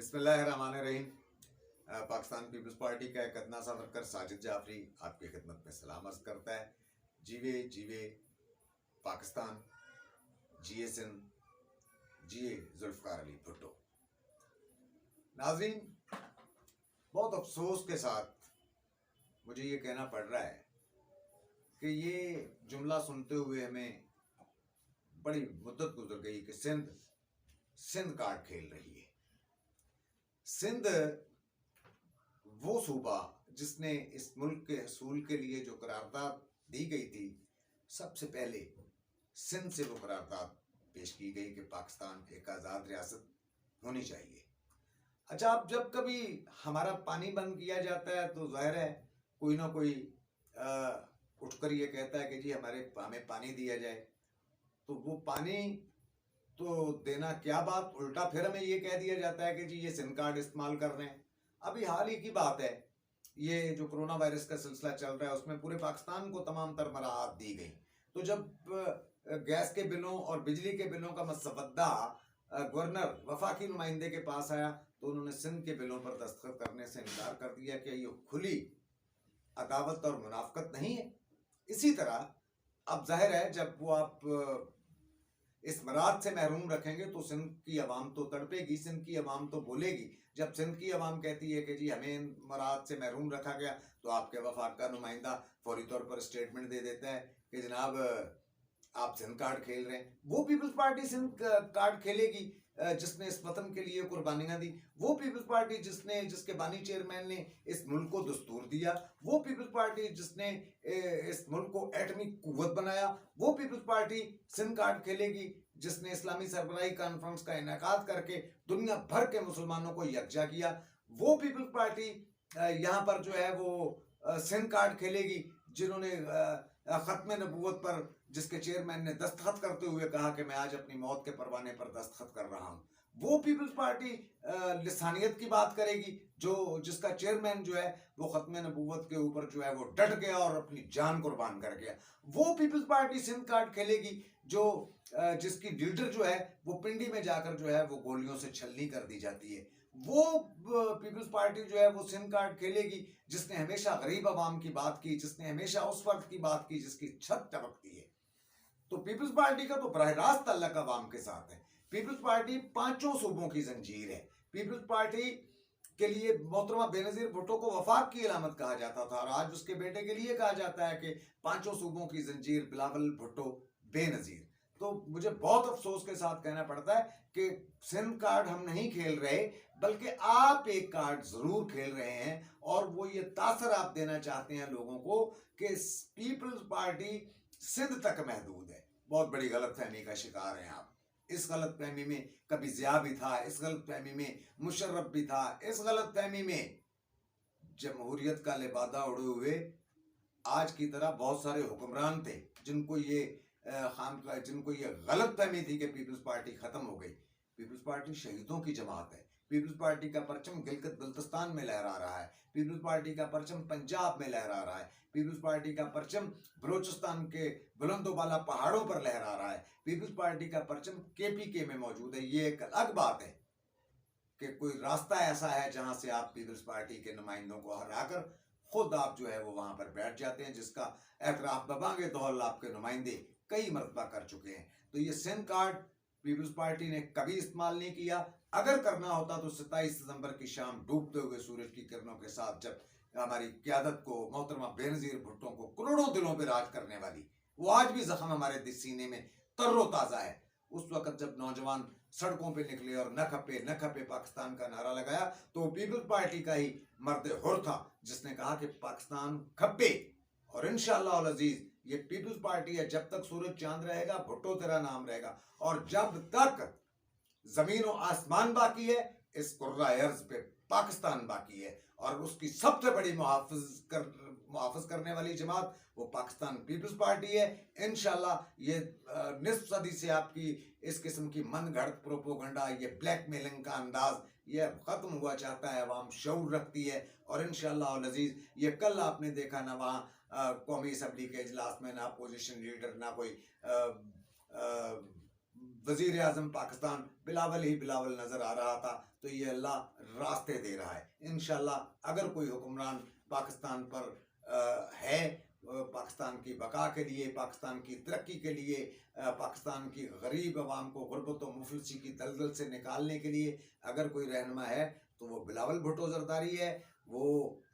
बिस्मिल्लाहिर्रहमानिर्रहीम। Pakistan peoples party का एक अदना सा वर्कर साजिद जाफरी आपकी खिदमत में सलाम अर्ज करता है। जीवे जीवे पाकिस्तान, जिए सिंध, जिए जुल्फ़िकार अली भुट्टो। नाज़रीन, बहुत अफसोस के साथ मुझे ये कहना पड़ रहा है कि ये जुमला सुनते हुए हमें बड़ी मुद्दत गुजर गई कि सिंध कार्ड खेल रही है। सिंध वो सूबा जिसने इस मुल्क के हसूल के लिए जो करारदाद दी गई थी, सबसे पहले सिंध से वो करारदाद पेश की गई कि पाकिस्तान एक आज़ाद रियासत होनी चाहिए। अच्छा, अब जब कभी हमारा पानी बंद किया जाता है तो जाहिर है कोई ना कोई उठकर ये कहता है कि जी हमें पानी दिया जाए। तो वो पानी तो देना क्या बात, उल्टा फिर हमें ये कह दिया जाता है कि जी ये सिम कार्ड इस्तेमाल कर रहे हैं। अभी हाल ही की बात है, ये जो कोरोना वायरस का सिलसिला चल रहा है उसमें पूरे पाकिस्तान को तमाम तर मराहत दी गई। तो जब गैस के बिलों और बिजली के बिलों का मसवदा गवर्नर वफाकी नुमाइंदे के पास आया तो उन्होंने सिंध के बिलों पर दस्तखत करने से इनकार कर दिया कि ये खुली अदावत और मुनाफकत नहीं है। इसी तरह अब जाहिर है जब वो आप इस मराद से महरूम रखेंगे तो सिंध की अवाम तो तड़पेगी, सिंध की अवाम तो बोलेगी। जब सिंध की अवाम कहती है कि जी हमें मराद से महरूम रखा गया तो आपके वफाक का नुमाइंदा फौरी तौर पर स्टेटमेंट दे देता है कि जनाब आप सिंध कार्ड खेल रहे हैं। वो पीपल्स पार्टी सिंध कार्ड खेलेगी जिसने इस वतन के लिए कुर्बानियां दी। वो पीपल्स पार्टी जिसके बानी चेयरमैन ने इस मुल्क को दस्तूर दिया। वो पीपल्स पार्टी जिसने इस मुल्क को एटमी कुव्वत बनाया। वो पीपल्स पार्टी सिंध कार्ड खेलेगी जिसने इस्लामी सरबराही कॉन्फ्रेंस का इनेकाद करके दुनिया भर के मुसलमानों को यकजा किया। वो पीपल्स पार्टी यहाँ पर जो है वो सिंध कार्ड खेलेगी जिन्होंने खत्म नबूवत पर जिसके चेयरमैन ने दस्तखत करते हुए कहा कि मैं आज अपनी मौत के परवाने पर दस्तखत कर रहा हूँ। वो पीपल्स पार्टी लिसानियत की बात करेगी जिसका चेयरमैन जो है वो खत्म नबूवत के ऊपर जो है वो डट गया और अपनी जान कुर्बान कर गया। वो पीपल्स पार्टी सिंध कार्ड खेलेगी जिसकी लीडर जो है वो पिंडी में जाकर जो है वो गोलियों से छलनी कर दी जाती है। वो पीपल्स पार्टी जो है वो सिंध कार्ड खेलेगी जिसने हमेशा गरीब आवाम की बात की, जिसने हमेशा उस फर्द की बात की जिसकी छत टपकती है। तो पीपल्स पार्टी का तो बराह रास्त ताल्लुक आवाम के साथ है। पीपल्स पार्टी पांचों सूबों की जंजीर है। पीपल्स पार्टी के लिए मोहतरमा बेनजीर भुट्टो को वफाक की अलामत कहा जाता था और आज उसके बेटे के लिए कहा जाता है कि पांचों सूबों की जंजीर बिलावल भुट्टो बेनजीर। तो मुझे बहुत अफसोस के साथ कहना पड़ता है कि सिंध कार्ड हम नहीं खेल रहे, बल्कि आप एक कार्ड जरूर खेल रहे हैं और वो ये तासर आप देना चाहते हैं लोगों को कि पीपल्स पार्टी सिंध तक महदूद है। बहुत बड़ी गलतफहमी का शिकार हैं आप। इस गलतफहमी में कभी ज़िया भी था, इस गलतफहमी में मुशर्रफ भी था, इस गलतफहमी में जमहूरियत का लिबादा उड़े हुए आज की तरह बहुत सारे हुक्मरान थे जिनको ये गलत फहमी थी कि पीपल्स पार्टी खत्म हो गई। पीपल्स पार्टी शहीदों की जमात है। पीपल्स पार्टी का परचम गिलगित बल्तिस्तान में लहरा रहा है। पीपल्स पार्टी का परचम पंजाब में लहरा रहा है। पीपल्स पार्टी का परचम बलोचिस्तान के बुलंदोबाला पहाड़ों पर लहरा रहा है। पीपल्स पार्टी का परचम KPK में मौजूद है। ये एक अलग बात है कि कोई रास्ता ऐसा है जहां से आप पीपल्स पार्टी के नुमाइंदों को हराकर खुद आप जो है वो वहां पर बैठ जाते हैं, जिसका एतराफ बबांगे दौल आपके नुमाइंदे कई मरतबा कर चुके हैं। तो ये सिंध कार्ड पीपल्स पार्टी ने कभी इस्तेमाल नहीं किया। अगर करना होता तो 27 सितंबर की शाम डूबते हुए सूरज की किरणों के साथ जब हमारी क्यादत को मोहतरमा बेनजीर भुट्टो को करोड़ों दिलों पर राज करने वाली, वो आज भी जख्म हमारे सीने में तर्रोताजा है। उस वक्त जब नौजवान सड़कों पे निकले और न खपे पाकिस्तान का नारा लगाया तो पीपल्स पार्टी का ही मर्द हुर था जिसने कहा कि पाकिस्तान खपे। और इंशाअल्लाह अजीज ये पीपल्स पार्टी है, जब तक सूरज चांद रहेगा भुट्टो तेरा नाम रहेगा। और जब तक जमीन और आसमान बाकी है इस कुर्रा अर्ज पे पाकिस्तान बाकी है। और उसकी सबसे बड़ी मुहाफ़िज़ करने वाली जमात वो पाकिस्तान पीपल्स पार्टी है। इंशाल्लाह ये निस्फ सदी से आपकी इस किस्म की मन घड़त प्रोपोगंडा, ये ब्लैकमेलिंग का अंदाज ये ख़त्म हुआ चाहता है। अवाम शऊर रखती है और इंशाल्लाह अज़ीज़ ये कल आपने देखा ना वहाँ कौमी असम्बली के इजलास में ना अपोजिशन लीडर ना कोई वजीर आजम पाकिस्तान बिलावल ही बिलावल नजर आ रहा था, तो ये अल्लाह रास्ते दे रहा है। इंशाल्लाह अगर कोई हुक्मरान पाकिस्तान पर है, पाकिस्तान की बका के लिए, पाकिस्तान की तरक्की के लिए, पाकिस्तान की गरीब आवाम को गुर्बत व मुफलिसी की दलदल से निकालने के लिए अगर कोई रहनुमा है तो वो बिलावल भुट्टो जरदारी है। वो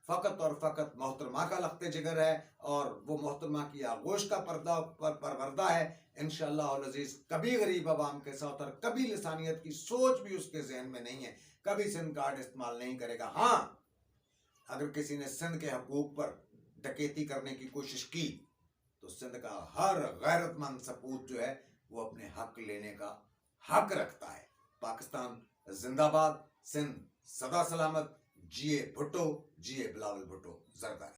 फ़कत और फ़कत मोहतरमा का लख्ते जिगर है और वो मोहतरमा की आगोश का परवरदा है। इंशाअल्लाह अल अज़ीज़ कभी गरीब आवाम के साथ और कभी लिसानियत की सोच भी उसके जहन में नहीं है, कभी सिंध कार्ड इस्तेमाल नहीं करेगा। हाँ, अगर किसी ने सिंध के हकूक पर डकैती करने की कोशिश की तो सिंध का हर गैरतमंद सपूत जो है वो अपने हक लेने का हक रखता है। पाकिस्तान जिंदाबाद, सिंध सदा सलामत। जिए भुट्टो, जिए बिलावल भुट्टो जरदारी।